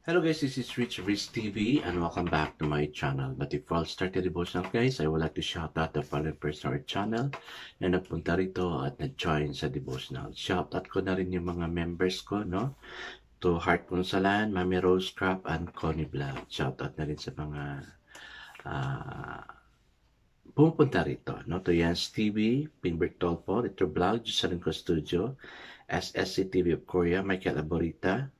Hello guys, this is Rich TV and welcome back to my channel. But before I start the devotional guys, I would like to shout out the following person or channel na nagpunta rito at nag-join sa devotional. Shout out ko na rin yung mga members ko, no? To Heart Punsalan, Mami Rose Crap, and Connie Vlog. Shout out na rin sa mga pumupunta rito, no? To Jans TV, Pinbert Tolpo, Retro Vlog, Jusalinko Studio, SSC TV of Korea, Michael Aborita,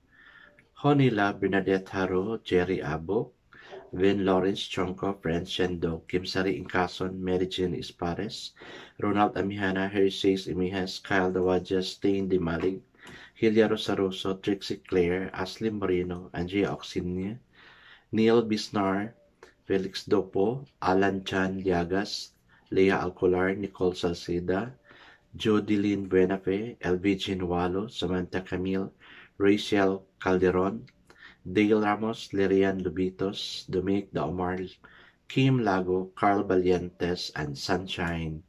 Honila, Bernadette Haro, Jerry Abo, Vin Lawrence Chonko, French Shendo, Kim Sari Incason, Mary Jane Ispares, Ronald Amihana, Harry Says Imihas, Kyle Dawaja, Stain Dimalig, Hilya Rosaroso, Trixie Claire, Ashley Moreno, Andrea Oxinia, Neil Bisnar, Felix Dopo, Alan Chan Liagas, Leah Alcolar, Nicole Salceda, Jodeline Buenafe, LVG Nualo, Samantha Camille, Rachel Calderon, Dale Ramos, Lerian Lubitos, Dominic Daomar, Kim Lago, Carl Valientes, and Sunshine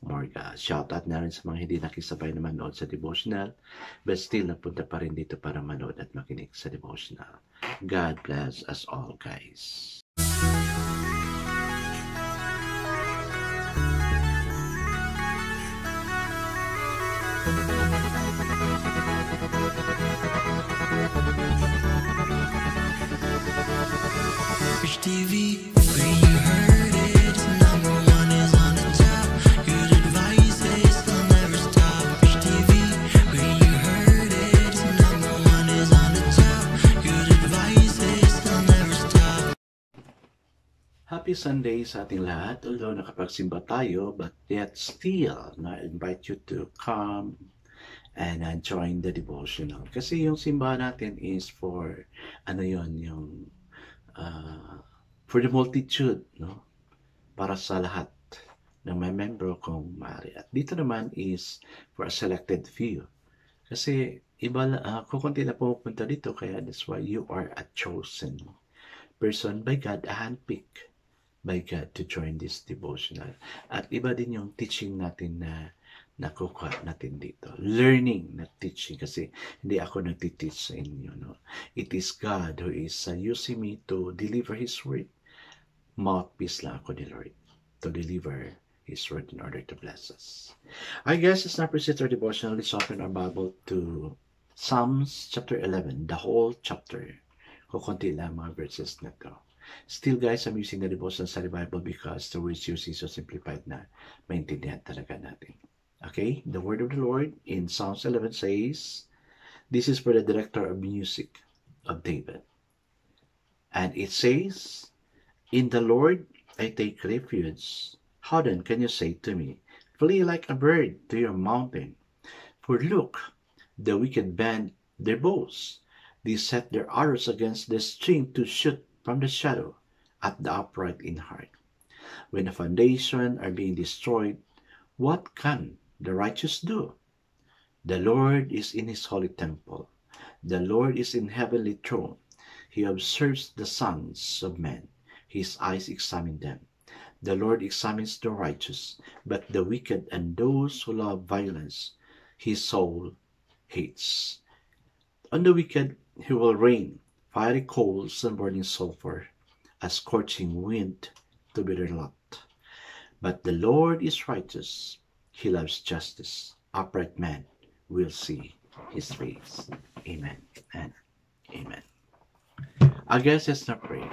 Morga. Shoutout na rin sa mga hindi nakisabay na manood sa devotional, but still napunta pa rin dito para manood at makinig sa devotional. God bless us all, guys. Rich TV, where you heard it, number one is on the top. Good advice is they'll never stop. Rich TV, where you heard it, number one is on the top. Good advice is they'll never stop. Happy Sunday sa ating lahat. Although nakapagsimba tayo, but yet still, I invite you to come and join the devotional. Kasi yung simbahan natin is for, for the multitude, no? Para sa lahat ng may membro kung maaari. At dito naman is for a selected few. Kasi kukunti na pupunta dito, kaya that's why you are a chosen person by God, a handpick by God to join this devotional. At iba din yung teaching natin na nakukuha natin dito. Learning, not teaching. Kasi hindi ako nagtiteach sa inyo. No? It is God who is using me to deliver His word. Mouthpiece lang ako ni Lord to deliver His word in order to bless us. I guess it's not present our devotional. Let's open our Bible to Psalms chapter 11. The whole chapter. Kukunti lang mga verses na to. Still guys, I'm using the devotional study Bible because the words used is so simplified na maintindihan talaga natin. Okay, the word of the Lord in Psalms 11 says, this is for the director of music of David. And it says, in the Lord I take refuge. How then can you say to me, flee like a bird to your mountain? For look, the wicked bend their bows. They set their arrows against the string to shoot from the shadow at the upright in heart. When the foundation are being destroyed, what can the righteous do? The Lord is in His holy temple. The Lord is in heavenly throne. He observes the sons of men. His eyes examine them. The Lord examines the righteous, but the wicked and those who love violence, His soul hates. On the wicked He will rain fiery coals and burning sulfur, a scorching wind to be their lot. But the Lord is righteous. He loves justice. Upright man will see His face. Amen and amen. I guess let's not pray.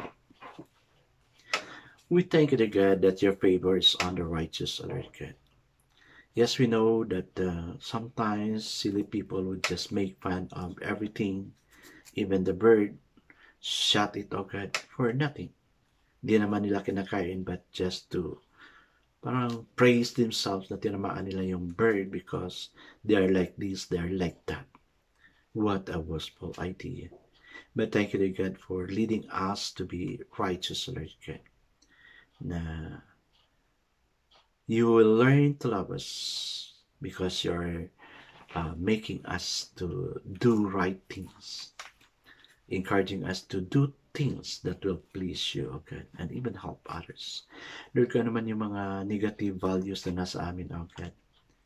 We thank you, God, that your favor is on the righteous, O Lord God. Yes, we know that sometimes silly people would just make fun of everything, even the bird. Shot it, oh God, for nothing. Di naman nila kinakain, but just to parang praise themselves na tinamaan nila yung bird because they are like this, they are like that. What a wasteful idea. But thank you, God, for leading us to be righteous, Lord God. Na you will learn to love us because you're making us to do right things. Encouraging us to do things that will please you, O God, and even help others. Lord God, naman yung mga negative values na nasa amin, O God,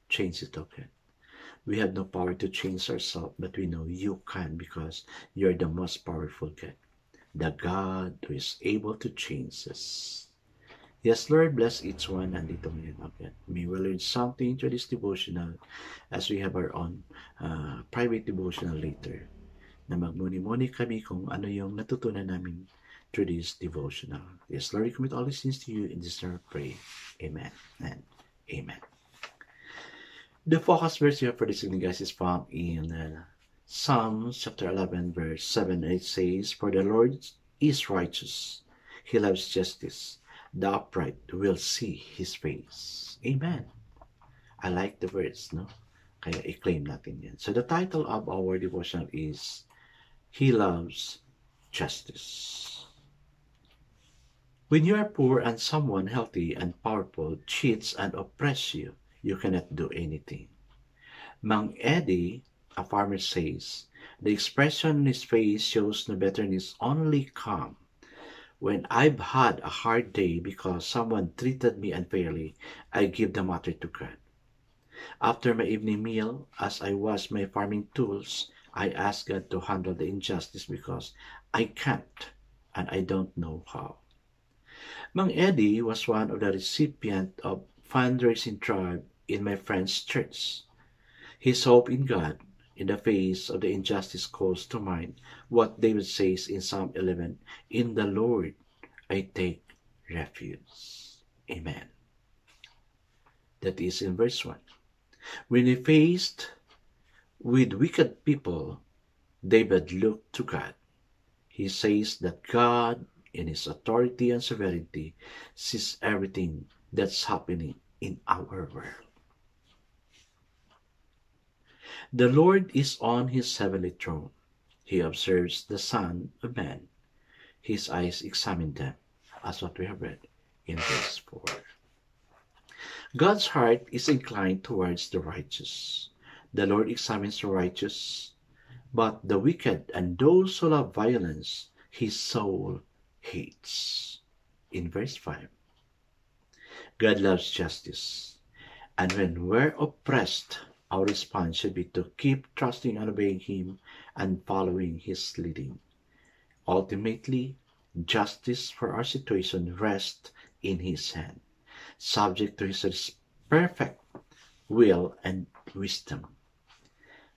change it, O God. We have no power to change ourselves, but we know you can because you're the most powerful God. the God who is able to change us. Yes, Lord, bless each one nandito ngayon. Okay. May we learn something to this devotional as we have our own private devotional later. Na magmuni-muni kami kung ano yung natutunan namin through this devotional. Yes, Lord, we commit all these things to you in this name pray. Amen and amen. The focus verse here for this evening, guys, is found in Psalms chapter 11, verse 7. And it says, "For the Lord is righteous. He loves justice. The upright will see His face." Amen. I like the verse, no? Kaya i-claim natin yan. So the title of our devotional is, He Loves Justice. When you are poor and someone healthy and powerful cheats and oppresses you, you cannot do anything. Mang Eddie, a farmer, says, "The expression on his face shows no bitterness, only calm. When I've had a hard day because someone treated me unfairly, I give the matter to God. After my evening meal, as I wash my farming tools, I ask God to handle the injustice because I can't and I don't know how." Mang Eddie was one of the recipients of fundraising drive in my friend's church. His hope in God in the face of the injustice calls to mind what David says in Psalm 11, "In the Lord I take refuge." Amen. That is in verse 1. When he faced with wicked people, David looked to God. He says that God, in His authority and sovereignty, sees everything that's happening in our world. The Lord is on His heavenly throne. He observes the Son of Man. His eyes examine them, as what we have read in verse 4. God's heart is inclined towards the righteous. The Lord examines the righteous, but the wicked and those who love violence, His soul hates. In verse 5, God loves justice, and when we're oppressed, our response should be to keep trusting and obeying Him and following His leading. Ultimately, justice for our situation rests in His hand, subject to His perfect will and wisdom.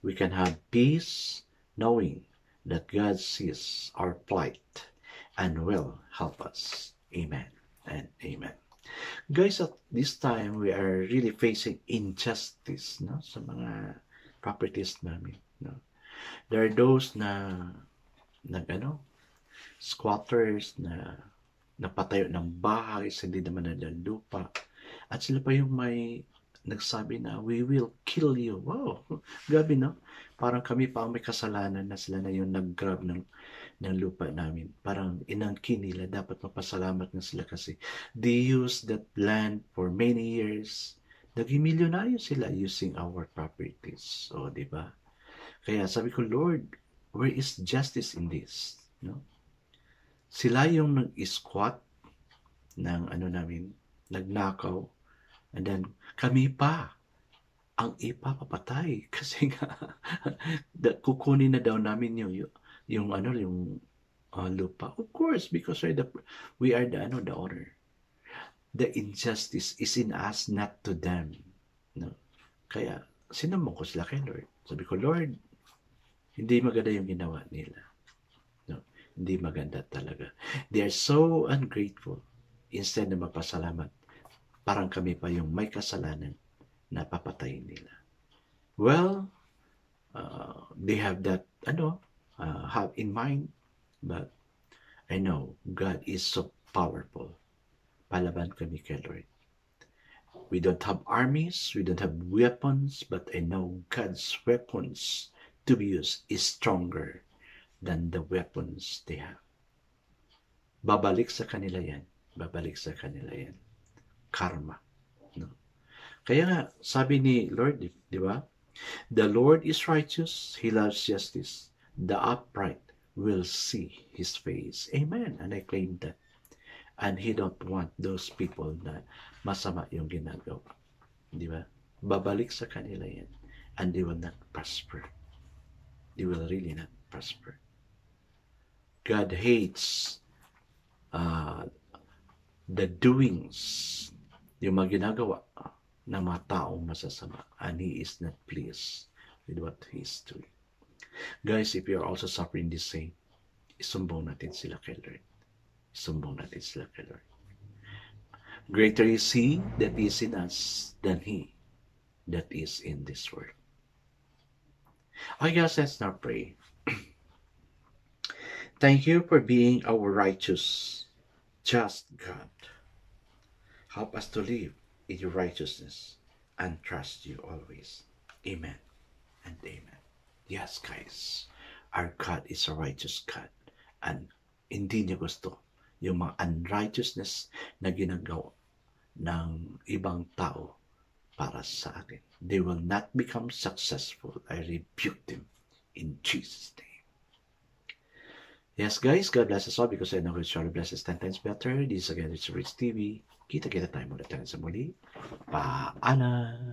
We can have peace knowing that God sees our plight and will help us. Amen and amen. Guys, at this time, we are really facing injustice, no, sa mga properties namin. No? There are those na squatters na napatayo ng bahay sa hindi naman nila lupa. At sila pa yung may nagsabi na, "We will kill you." Wow, grabe, no? Parang kami pa ang may kasalanan na sila na yung nag-grab ng lupa namin. Parang inangkin nila, dapat mapasalamat na sila kasi they used that land for many years. Naging milyonaryo sila using our properties. O, di ba? Kaya sabi ko, Lord, where is justice in this? No? Sila yung nag-squat ng namin, nagnakaw, and then kami pa ang ipapapatay kasi nga kukunin na daw namin yung lupa. Of course, because we are the owner. The injustice is in us, not to them. No? Kaya sinamong ko sila kay Lord. Sabi ko, Lord, hindi maganda yung ginawa nila. No? Hindi maganda talaga. They are so ungrateful. Instead na mapasalamat, parang kami pa yung may kasalanan na papatayin nila. Well, they have that, have in mind, but I know God is so powerful. Palaban kami kay Lord. We don't have armies, we don't have weapons, but I know God's weapons to be used is stronger than the weapons they have. Babalik sa kanila yan. Babalik sa kanila yan. Karma. No? Kaya nga, sabi ni Lord, di ba? The Lord is righteous, He loves justice. The upright will see His face. Amen. And I claim that. And He don't want those people na masama yung ginagawa. Di ba? Babalik sa kanila yan. And they will not prosper. They will really not prosper. God hates the doings, yung mga ginagawa ng mga taong masasama, and He is not pleased with what He is doing. Guys, if you are also suffering the same, isumbong natin sila kay Lord. Isumbong natin sila kay Lord. Greater is He that is in us than He that is in this world. I guess let's now pray. Thank you for being our righteous, just God. Help us to live in your righteousness and trust you always. Amen and amen. Yes, guys, our God is a righteous God, and hindi niya gusto yung mga unrighteousness na ginagawa ng ibang tao para sa atin. They will not become successful. I rebuke them in Jesus' name. Yes, guys, God bless us all because I know God surely blesses 10 times better. This is again, it's Rich TV. Kita-kita tayo mula tayo sa muli. Paalam!